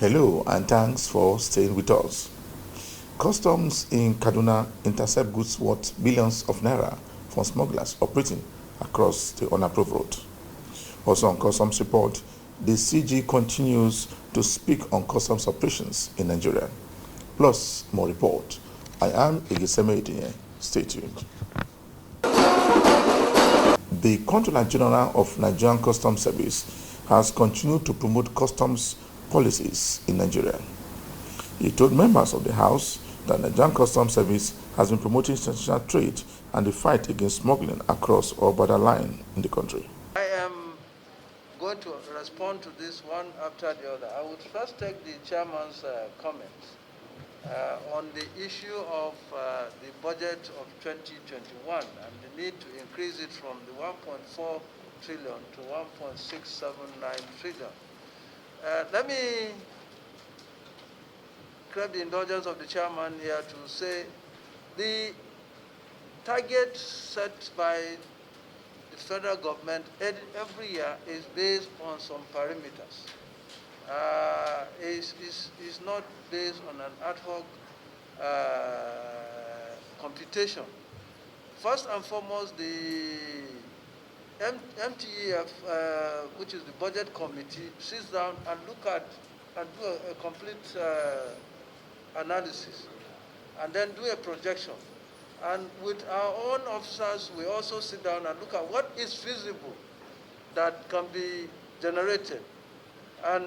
Hello and thanks for staying with us. Customs in Kaduna intercept goods worth billions of naira from smugglers operating across the unapproved road. Also on customs report, the CG continues to speak on customs operations in Nigeria. Plus more report. I am Igiseme Idinye. Stay tuned. The Controller General of Nigerian Customs Service has continued to promote customs policies in Nigeria. He told members of the House that Nigerian Customs Service has been promoting international trade and the fight against smuggling across all borderline in the country. I am going to respond to this one after the other. I would first take the chairman's comments on the issue of the budget of 2021 and the need to increase it from the 1.4 trillion to 1.679 trillion. Let me grab the indulgence of the chairman here to say the target set by the federal government every year is based on some parameters. Is not based on an ad hoc computation. First and foremost, the MTEF, which is the budget committee, sits down and look at and do a complete analysis, and then do a projection. And with our own officers, we also sit down and look at what is feasible that can be generated. And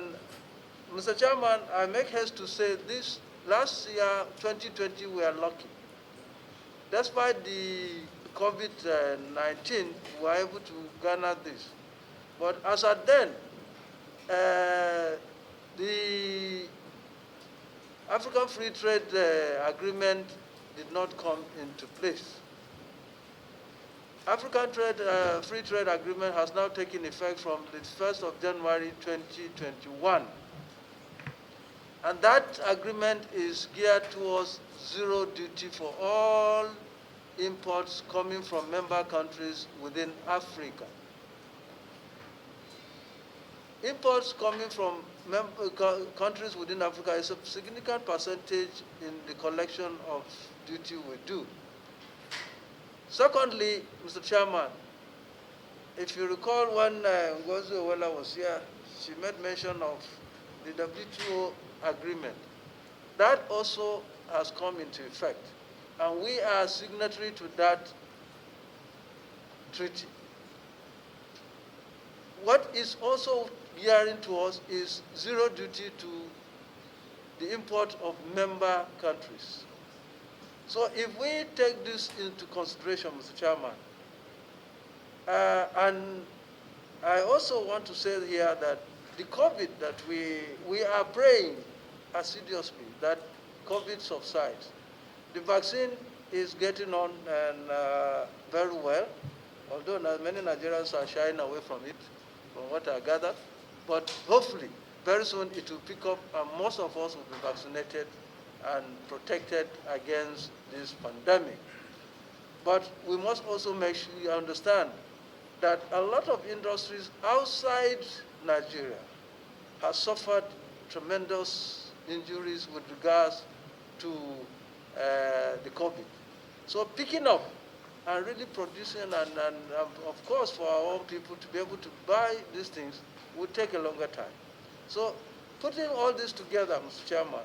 Mr. Chairman, I make haste to say this last year, 2020, we are lucky. Despite the COVID-19, we were able to garner this. But as at then, the African Free Trade Agreement did not come into place. African Free Trade Agreement has now taken effect from the 1st of January 2021. And that agreement is geared towards zero duty for all imports coming from member countries within Africa. Imports coming from countries within Africa is a significant percentage in the collection of duty we do. Secondly, Mr. Chairman, if you recall when Ngozi Owela was here, she made mention of the WTO agreement. That also has come into effect, and we are signatory to that treaty. What is also gearing to us is zero duty to the import of member countries. So if we take this into consideration, Mr. Chairman, and I also want to say here that the COVID that we are praying assiduously that COVID subsides. The vaccine is getting on and very well, although many Nigerians are shying away from it, from what I gather. But hopefully, very soon it will pick up and most of us will be vaccinated and protected against this pandemic. But we must also make sure you understand that a lot of industries outside Nigeria have suffered tremendous injuries with regards to the COVID. So picking up and really producing and of course for our own people to be able to buy these things will take a longer time. So putting all this together, Mr. Chairman,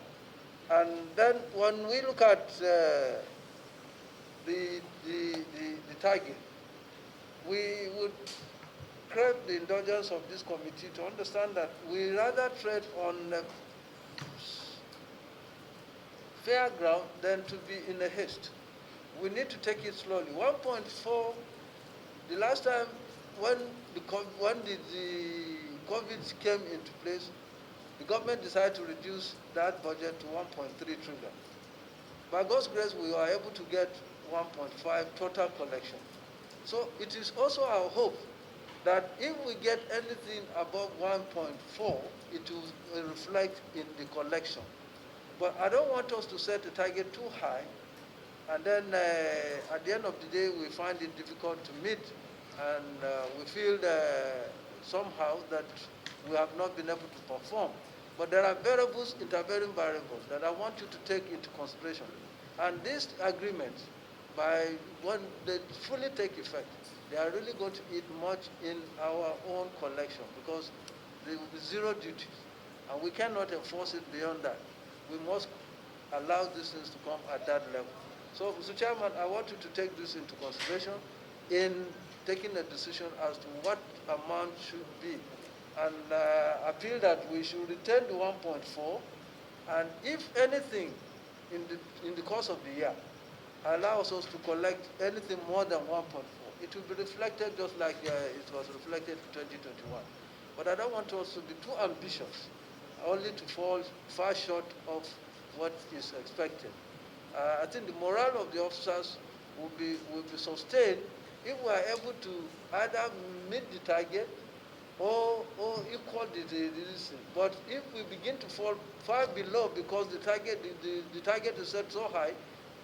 and then when we look at the target, we would crave the indulgence of this committee to understand that we rather trade on fair ground than to be in a haste. We need to take it slowly. 1.4, the last time when the COVID came into place, the government decided to reduce that budget to 1.3 trillion. By God's grace, we were able to get 1.5 total collection. So it is also our hope that if we get anything above 1.4, it will reflect in the collection. But I don't want us to set the target too high, and then at the end of the day, we find it difficult to meet, and we feel somehow that we have not been able to perform. But there are variables, intervarying variables that I want you to take into consideration. And these agreements, when they fully take effect, they are really going to eat much in our own collection because there will be zero duties. And we cannot enforce it beyond that. We must allow these things to come at that level. So, Mr. Chairman, I want you to take this into consideration in taking a decision as to what amount should be. And I feel that we should return to 1.4, and if anything in the course of the year allows us to collect anything more than 1.4, it will be reflected just like it was reflected in 2021. But I don't want us to be too ambitious, only to fall far short of what is expected. I think the morale of the officers will be sustained if we are able to either meet the target or equal this thing. But if we begin to fall far below because the target is set so high,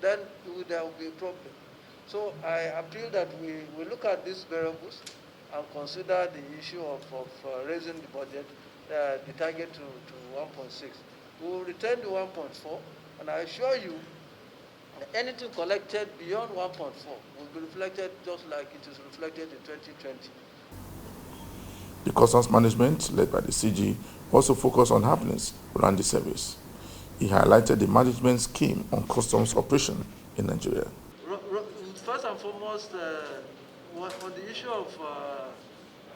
then there will be a problem. So I appeal that we look at these variables and consider the issue of raising the budget, the target to 1.6. We will return to 1.4, and I assure you that anything collected beyond 1.4 will be reflected just like it is reflected in 2020. The customs management, led by the CG, also focused on happenings around the service. He highlighted the management scheme on customs operation in Nigeria. First and foremost, on the issue of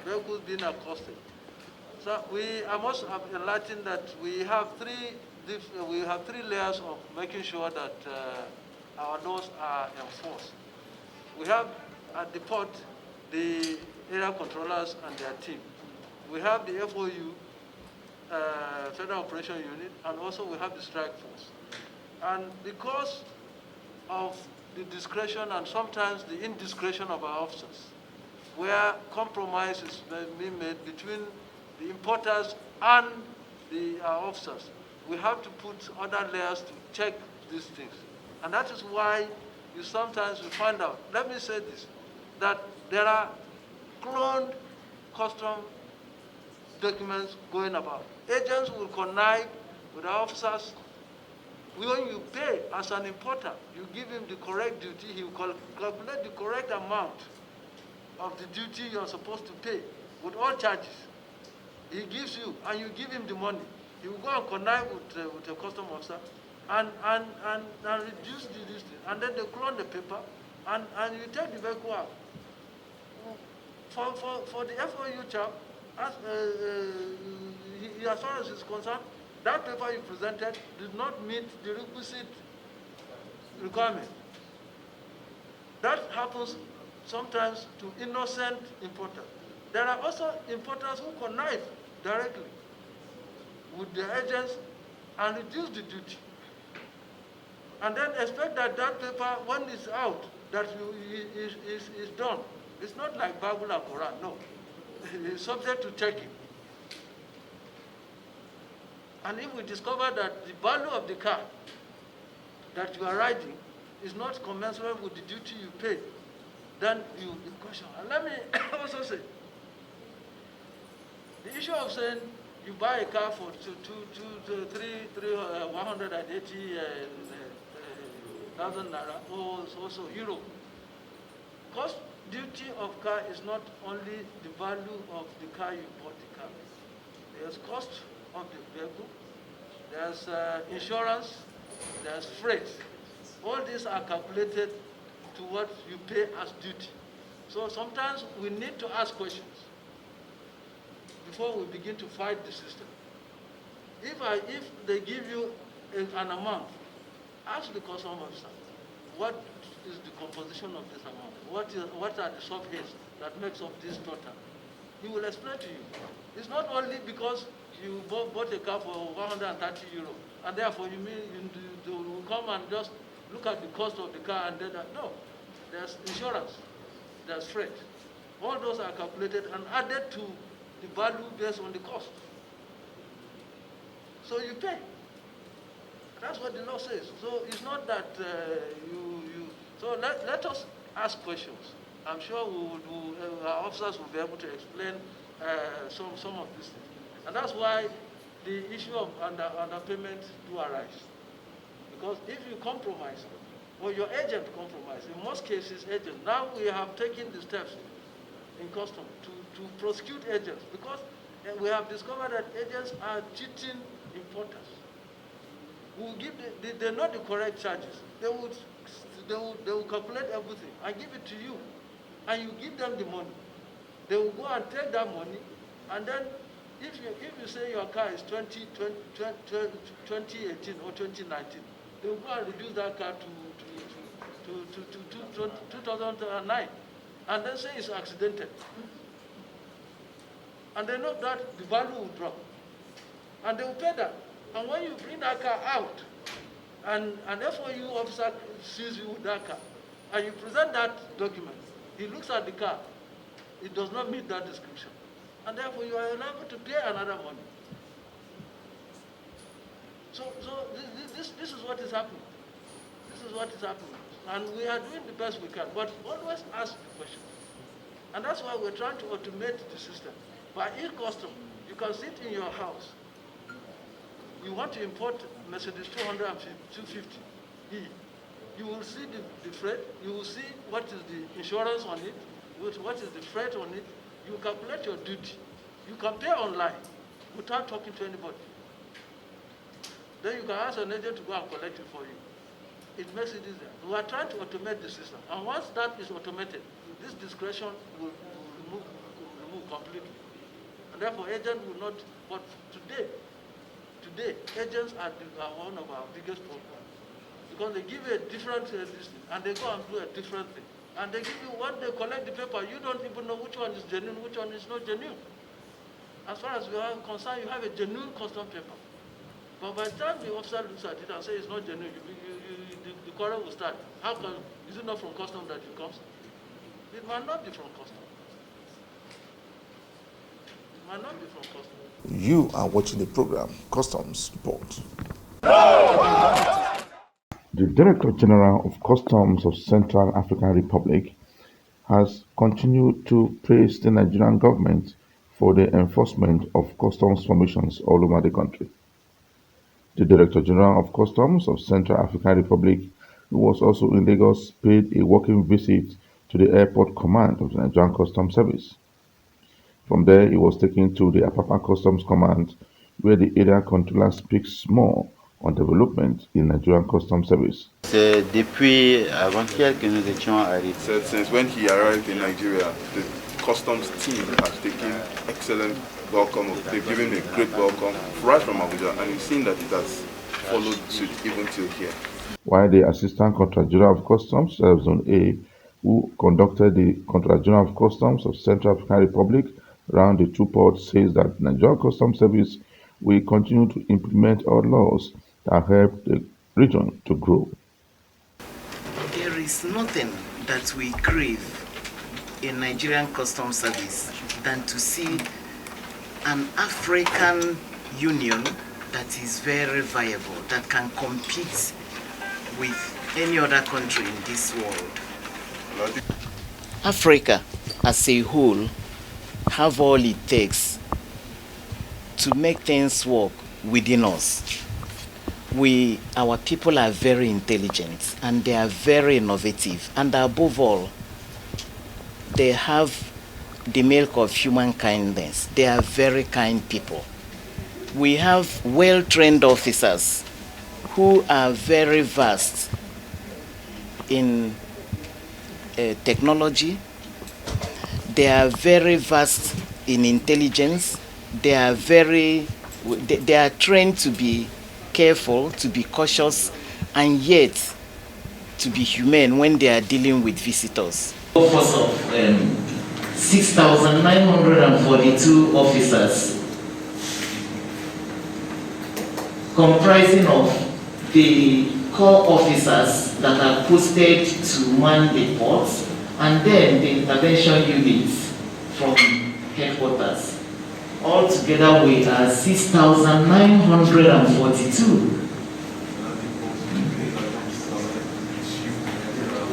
vehicles being accosted, so I must have enlightened that we have three layers of making sure that our laws are enforced. We have at the port the area controllers and their team. We have the FOU, Federal Operation Unit, and also we have the strike force. And because of the discretion and sometimes the indiscretion of our officers, where compromise is being made between the importers and our officers, we have to put other layers to check these things. And that is why you sometimes find out, let me say this, that there are cloned custom documents going about. Agents will connive with our officers. When you pay as an importer, you give him the correct duty, he will calculate the correct amount of the duty you're supposed to pay with all charges. He gives you, and you give him the money. He will go and connive with a custom officer and reduce the distance. And then they clone the paper, and you take the vehicle out. For the FOU chap, as far as is concerned, that paper you presented did not meet the requisite requirement. That happens sometimes to innocent importers. There are also importers who connive directly with the agents and reduce the duty. And then expect that paper, when it's out, that is done. It's not like Bible and Quran, no. It's subject to checking. And if we discover that the value of the car that you are riding is not commensurate with the duty you pay, then you question. And let me also say, the issue of saying you buy a car for 180,000 naira or also euro. Cost duty of car is not only the value of the car you bought the car. There's cost of the vehicle, there's insurance, there's freight. All these are calculated to what you pay as duty. So sometimes we need to ask questions before we begin to fight the system. If they give you an amount, ask the customs officer, what is the composition of this amount? What are the subheads that makes up this total? He will explain to you. It's not only because you bought a car for 130 euro, and therefore you will come and just look at the cost of the car and then that. No, there's insurance, there's freight. All those are calculated and added to the value based on the cost. So you pay. That's what the law says. So it's not that So let us ask questions. I'm sure our officers will be able to explain some of these things. And that's why the issue of underpayment do arise. Because if you compromise, or your agent compromise, in most cases agent, now we have taken the steps in custom to prosecute agents, because we have discovered that agents are cheating importers. We will give they know the correct charges. They will calculate everything and give it to you, and you give them the money. They will go and take that money, and then if you say your car is 2018 or 2019, they will go and reduce that car to 2009, and then say it's accidental. And they know that the value will drop, and they will pay that. And when you bring that car out, and FOU officer sees you with that car, and you present that document, he looks at the car, it does not meet that description, and therefore you are liable to pay another money. So this is what is happening. This is what is happening, and we are doing the best we can, but always ask the question. And that's why we're trying to automate the system. By e-custom, you can sit in your house. You want to import Mercedes 250E. You will see the freight, you will see what is the insurance on it, what is the freight on it. You calculate your duty. You can pay online without talking to anybody. Then you can ask an agent to go and collect it for you. It makes it easier. We are trying to automate the system. And once that is automated, this discretion will remove completely. And therefore, agents will not, but today, agents are one of our biggest problems. Because they give you a different listing, and they go and do a different thing. And they give you, when they collect the paper, you don't even know which one is genuine, which one is not genuine. As far as you are concerned, you have a genuine custom paper. But by the time the officer looks at it and says it's not genuine, the quarrel will start. How come, is it not from custom that it comes? It might not be from custom. It might not be from custom. You are watching the program Customs Report. The Director General of Customs of Central African Republic has continued to praise the Nigerian government for the enforcement of customs formations all over the country. The Director General of Customs of Central African Republic, who was also in Lagos, paid a working visit to the Airport Command of the Nigerian Customs Service. From there, he was taken to the Apapa Customs Command, where the area controller speaks more on development in Nigerian Customs Service. Depuis avant-hier que nous étions arrivés. Since when he arrived in Nigeria, the customs team has taken excellent welcome. They've given me a great welcome right from Abuja, and we've seen that it has followed suit even till here. While the Assistant Contractor General of Customs, Zone A, who conducted the Contractor General of Customs of Central African Republic around the two ports, says that Nigerian Customs Service will continue to implement all laws that help the region to grow. There is nothing that we crave in Nigerian Customs Service than to see an African Union that is very viable, that can compete with any other country in this world. Africa as a whole have all it takes to make things work within us. Our people are very intelligent and they are very innovative, and above all, they have the milk of human kindness. They are very kind people. We have well-trained officers who are very vast in technology. They are very vast in intelligence. They are trained to be careful, to be cautious, and yet to be humane when they are dealing with visitors. A force of 6,942 officers, comprising of the core officers that are posted to man the ports, and then the intervention units from headquarters. Altogether, we are 6,942.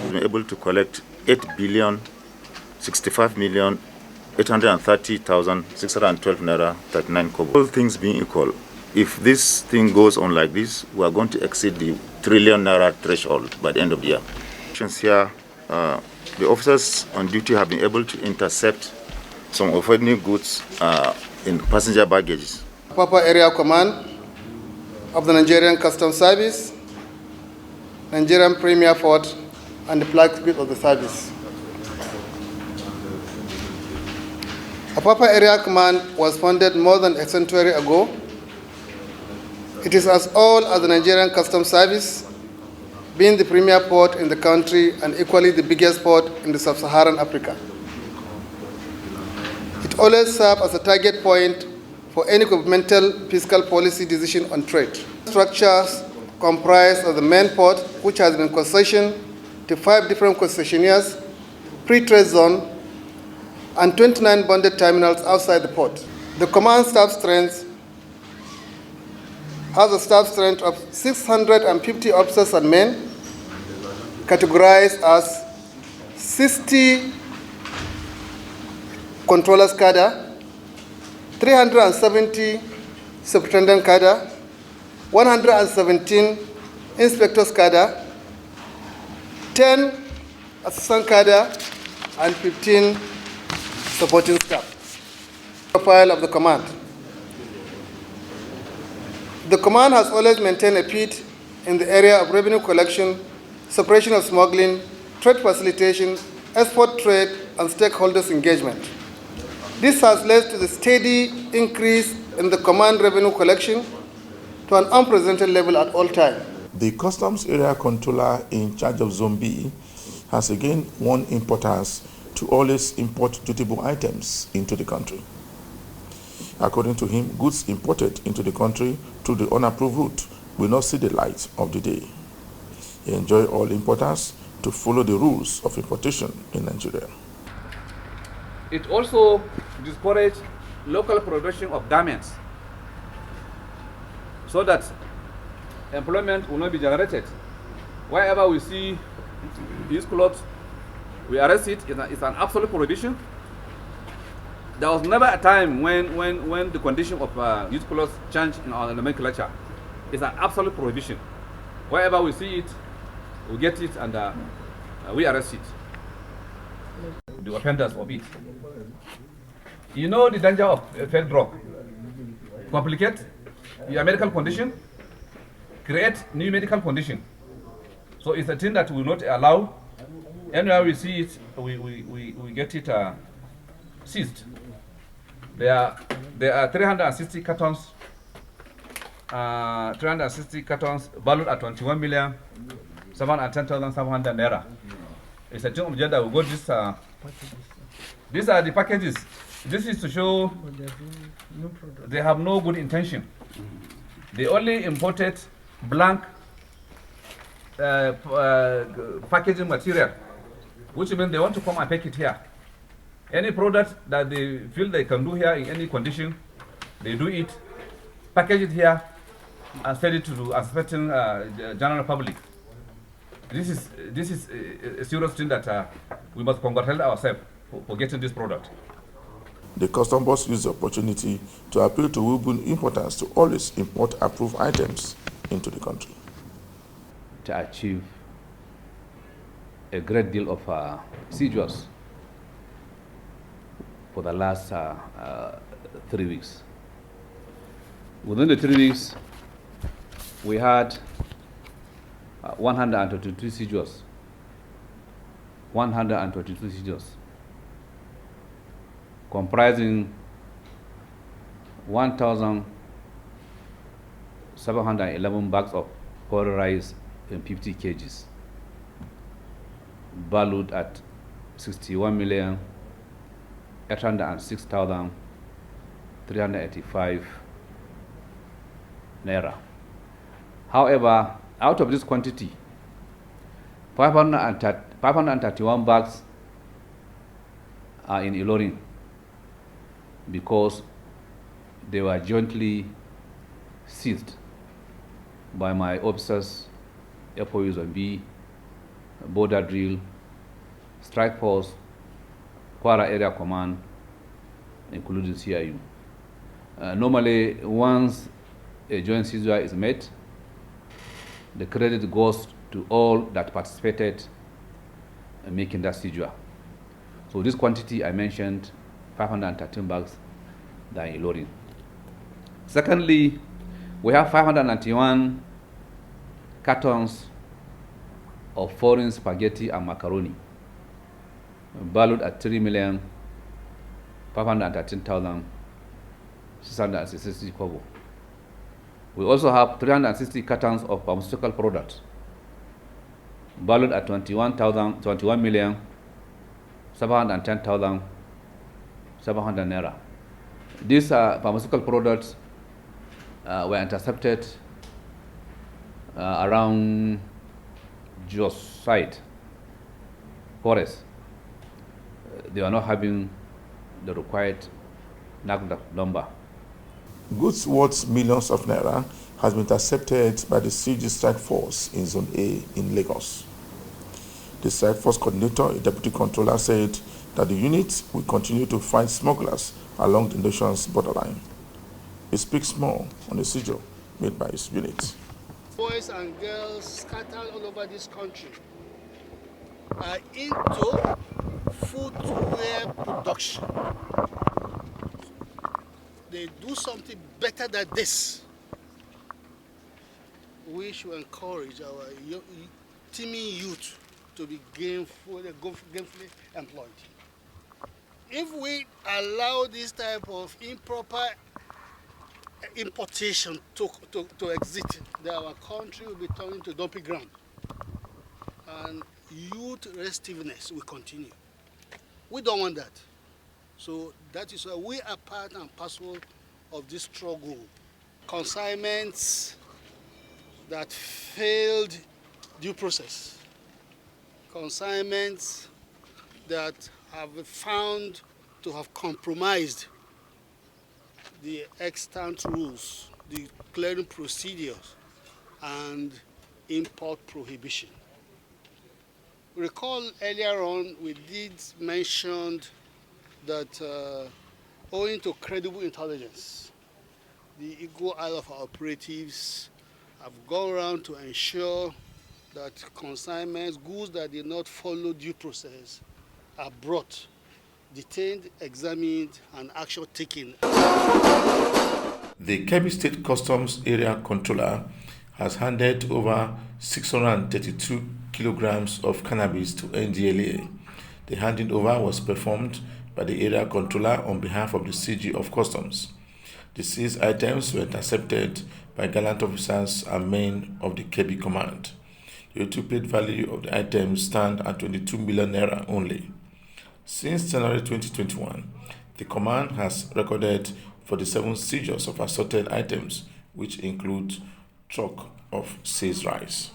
We've been able to collect 8,065,830,612 naira 39 kobo. All things being equal, if this thing goes on like this, we are going to exceed the trillion naira threshold by the end of the year. Here, the officers on duty have been able to intercept some offending goods in passenger baggage. Apapa Area Command of the Nigerian Customs Service, Nigerian Premier Port, and the flagship of the service. Apapa Area Command was founded more than a century ago. It is as old as the Nigerian Customs Service, being the premier port in the country and equally the biggest port in the sub-Saharan Africa. It always served as a target point for any governmental fiscal policy decision on trade. Structures comprise of the main port, which has been concessioned to 5 different concessionaires, pre-trade zone, and 29 bonded terminals outside the port. The command staff strength has a staff strength of 650 officers and men, categorized as 60 controllers cadre, 370 superintendent cadre, 117 inspectors cadre, 10 assistant cadre, and 15 supporting staff. Profile of the command. The command has always maintained a pit in the area of revenue collection, suppression of smuggling, trade facilitation, export trade, and stakeholders engagement. This has led to the steady increase in the command revenue collection to an unprecedented level at all times. The Customs Area Controller in charge of Zone B has again won importance to always import dutiable items into the country. According to him, goods imported into the country through the unapproved route will not see the light of the day. He enjoins all importers to follow the rules of importation in Nigeria. It also discourages local production of garments so that employment will not be generated. Wherever we see these clothes, we arrest it. It's an absolute prohibition. There was never a time when the condition of these clothes changed in our nomenclature. It's an absolute prohibition. Wherever we see it, we get it and we arrest it. The offenders of it. You know the danger of fake drug. Complicate your medical condition, create new medical condition. So it's a thing that we will not allow. Anywhere we see it, we get it seized. There are 360 cartons. 360 cartons valued at 21 million 710,700 naira. It's a thing of gender. We got this. These are the packages. This is to show they have no good intention. They only imported blank packaging material, which means they want to come and pack it here. Any product that they feel they can do here in any condition, they do it, package it here, and sell it to the expecting general public. This is a serious thing that we must congratulate ourselves for getting this product. The Customs Boss used the opportunity to appeal to women importers to always import approved items into the country. To achieve a great deal of seizures for the last 3 weeks. Within the 3 weeks, we had 122 seizures. 122 seizures, comprising 1,711 bags of powdered rice in 50 kgs, valued at 61,806,385 naira. However, out of this quantity, 531 bags are in Ilorin because they were jointly seized by my officers, FOUs on B, Border Drill, Strike Force, Kwara Area Command, including CIU. Normally, once a joint seizure is made, the credit goes to all that participated in making that seizure. So this quantity I mentioned, 513 bags, they are in Ilorin. Secondly, we have 591 cartons of foreign spaghetti and macaroni, valued at 3,513,660 kobo. We also have 360 cartons of pharmaceutical products, valued at 21,710,700 naira. These pharmaceutical products were intercepted around Jos site forest. They are not having the required NAFDAC number. Goods worth millions of naira has been intercepted by the CG Strike Force in Zone A in Lagos. The Strike Force coordinator, a deputy controller, said that the unit will continue to fight smugglers along the nation's borderline. He speaks more on the seizure made by his unit. Boys and girls scattered all over this country are into footwear production. They do something better than this. We should encourage our teeming youth to be gainfully employed. If we allow this type of improper importation to exist, then our country will be turned into dumping ground. And youth restiveness will continue. We don't want that. So that is why we are part and parcel of this struggle. Consignments that failed due process. Consignments that have found to have compromised the extant rules, the clearing procedures, and import prohibition. Recall earlier on we did mention that owing to credible intelligence, the equal eye of our operatives have gone around to ensure that consignments, goods that did not follow due process, are brought, detained, examined, and action taken. The Kebbi State Customs Area Controller has handed over 632 kilograms of cannabis to NDLEA. The handing over was performed by the area controller on behalf of the CG of Customs. The seized items were intercepted by gallant officers and men of the Kebbi Command. The total value of the items stand at 22 million naira only. Since January 2021, the command has recorded 47 seizures of assorted items, which include truck of seized rice.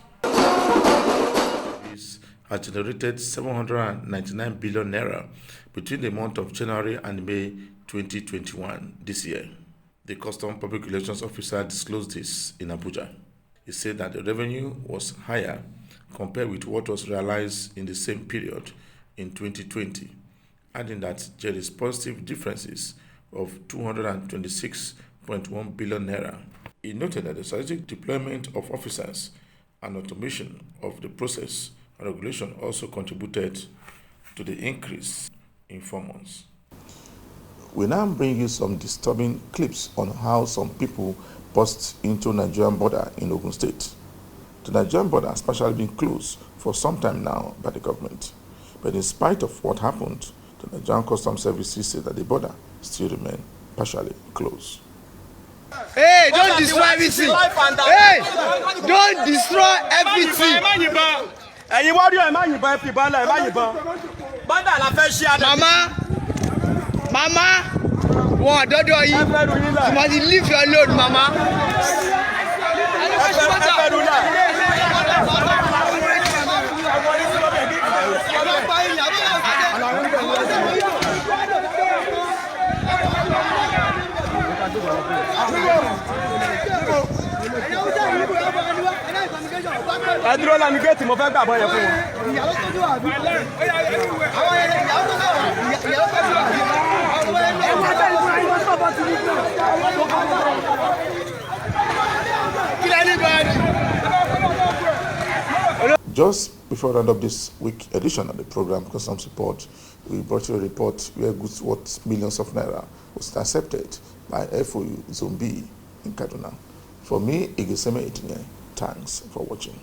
This has generated 799 billion naira between the month of January and May 2021 this year. The Custom Public Relations Officer disclosed this in Abuja. He said that the revenue was higher compared with what was realized in the same period in 2020, adding that there is positive differences of 226.1 billion naira. He noted that the strategic deployment of officers and automation of the process and regulation also contributed to the increase in 4 months. We now bring you some disturbing clips on how some people burst into Nigerian border in Ogun State. The Nigerian border has partially been closed for some time now by the government. But in spite of what happened, the Nigerian Customs Services say that the border still remains partially closed. Hey, don't destroy everything. Hey, don't destroy everything. Mama, what do you? You must leave your load, Mama. ẹ dúró lánàá géètì mo fẹ́ gbà bọ́ yẹn fún wọn. Just before I round up this week edition of the program, Customs Report, we brought you a report where goods worth millions of naira was intercepted by FOU Zone B in Kaduna. For me, Igeseme Itinye, thanks for watching.